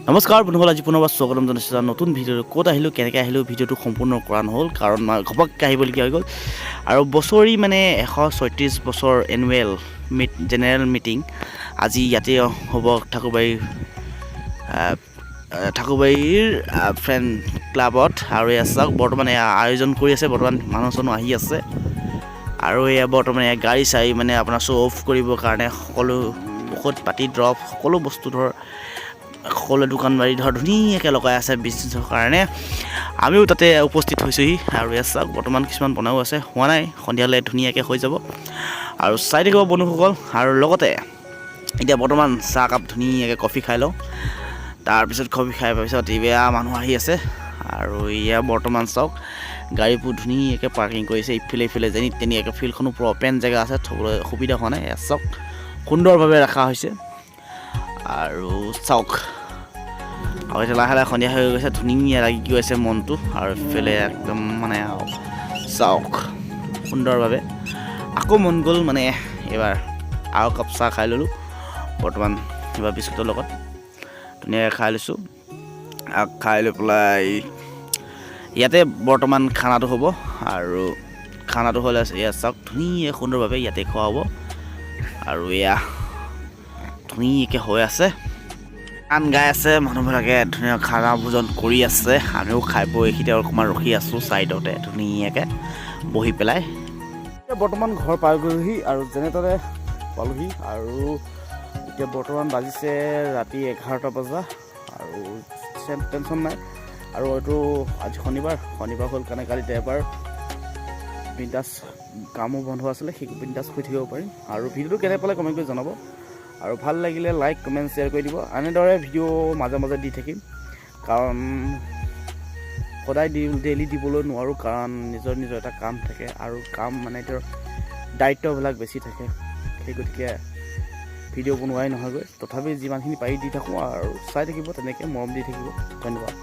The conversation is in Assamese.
নমস্কাৰ বন্ধুসকল, আজি পুনৰবাৰ স্বাগতম জনাইছোঁ নতুন ভিডিঅ'টো। ক'ত আহিলোঁ, কেনেকৈ আহিলোঁ, ভিডিঅ'টো সম্পূৰ্ণ কৰা নহ'ল কাৰণ ঘপককৈ আহিবলগীয়া হৈ গ'ল। আৰু বছৰি 136 বছৰ এনুৱেল জেনেৰেল মিটিং আজি ইয়াতে হ'ব ঠাকুৰবাৰীৰ ফ্ৰেণ্ড ক্লাবত। আৰু এয়া চাওক, বৰ্তমান এয়া আয়োজন কৰি আছে, বৰ্তমান মানুহ চানুহ আহি আছে। আৰু এয়া বৰ্তমান এয়া গাড়ী চাড়ী আপোনাৰ শ্ব' অফ কৰিবৰ কাৰণে সকলো ঔষধ পাতি দৰৱ সকলো বস্তু সকলো দোকান বাৰী ধুনীয়াকৈ লগাই আছে বিজনেছৰ কাৰণে। আমিও তাতে উপস্থিত হৈছোঁহি। আৰু ইয়াত চাওক, বৰ্তমান কিছুমান বনাও আছে, হোৱা নাই, সন্ধিয়ালৈ ধুনীয়াকৈ হৈ যাব। আৰু চাই থাকিব বন্ধুসকল। আৰু লগতে এতিয়া বৰ্তমান চাহকাপ ধুনীয়াকৈ কফি খাই লওঁ। তাৰপিছত কফি খাই পোৱাৰ পিছত এয়া মানুহ আহি আছে। আৰু এয়া বৰ্তমান চাওক, গাড়ীবোৰ ধুনীয়াকৈ পাৰ্কিং কৰিছে ইফালে যেনি তেনিয়াকৈ। ফিল্ডখনো পুৰা অ'পেন জেগা আছে, থ'বলৈ সুবিধা হোৱা নাই। এয়া চাওক, সুন্দৰভাৱে ৰখা হৈছে। আৰু চাওক, আৰু এতিয়া লাহে লাহে সন্ধিয়া হৈ গৈছে, ধুনীয়া লাগি গৈছে মনটো। আৰু ইফালে একদম চাওক সুন্দৰভাৱে আকৌ মন গ'ল এইবাৰ আৰু কাপ চাহ খাই ল'লোঁ। বৰ্তমান এইবাৰ বিস্কুটৰ লগত ধুনীয়াকৈ খাই লৈছোঁ। খাই লৈ পেলাই ইয়াতে বৰ্তমান খানাটো হ'ব। আৰু খানাটো হ'লে এয়া চাওক, ধুনীয়া সুন্দৰভাৱে ইয়াতে খোৱা হ'ব। আৰু এয়া ধুনীয়াকৈ হৈ আছে, গান গাই আছে, মানুহবিলাকে ধুনীয়া খানা ভোজন কৰি আছে। আমিও খাই বৈ এইখিনিতে অকণমান ৰখি আছোঁ ছাইডতে ধুনীয়াকৈ বহি পেলাই। বৰ্তমান ঘৰ পাই গ'লোহি আৰু যেনে তেনে পালোহি। আৰু এতিয়া বৰ্তমান বাজিছে ৰাতি 11টা বজা। আৰু টেনশ্যন নাই। আৰু এইটো আজি শনিবাৰ হ'ল কাৰণে কালি দেওবাৰ বিন্দাছ কামো বন্ধ আছিলে, সেই বিন্দাছ শুই থাকিব পাৰিম। আৰু ভিডিঅ'টো কেনে পালে কমেণ্ট কৰি জনাব। আৰু ভাল লাগিলে লাইক কমেণ্ট শ্বেয়াৰ কৰি দিব। এনেদৰে ভিডিঅ' মাজে মাজে দি থাকিম, কাৰণ সদায় ডেইলি দিবলৈ নোৱাৰোঁ, কাৰণ নিজৰ এটা কাম থাকে। আৰু কাম তেওঁৰ দায়িত্ববিলাক বেছি থাকে, সেই গতিকে ভিডিঅ' বনোৱাই নহয়গৈ। তথাপি যিমানখিনি পাৰি দি থাকোঁ আৰু চাই থাকিব, তেনেকৈ মৰম দি থাকিব। ধন্যবাদ।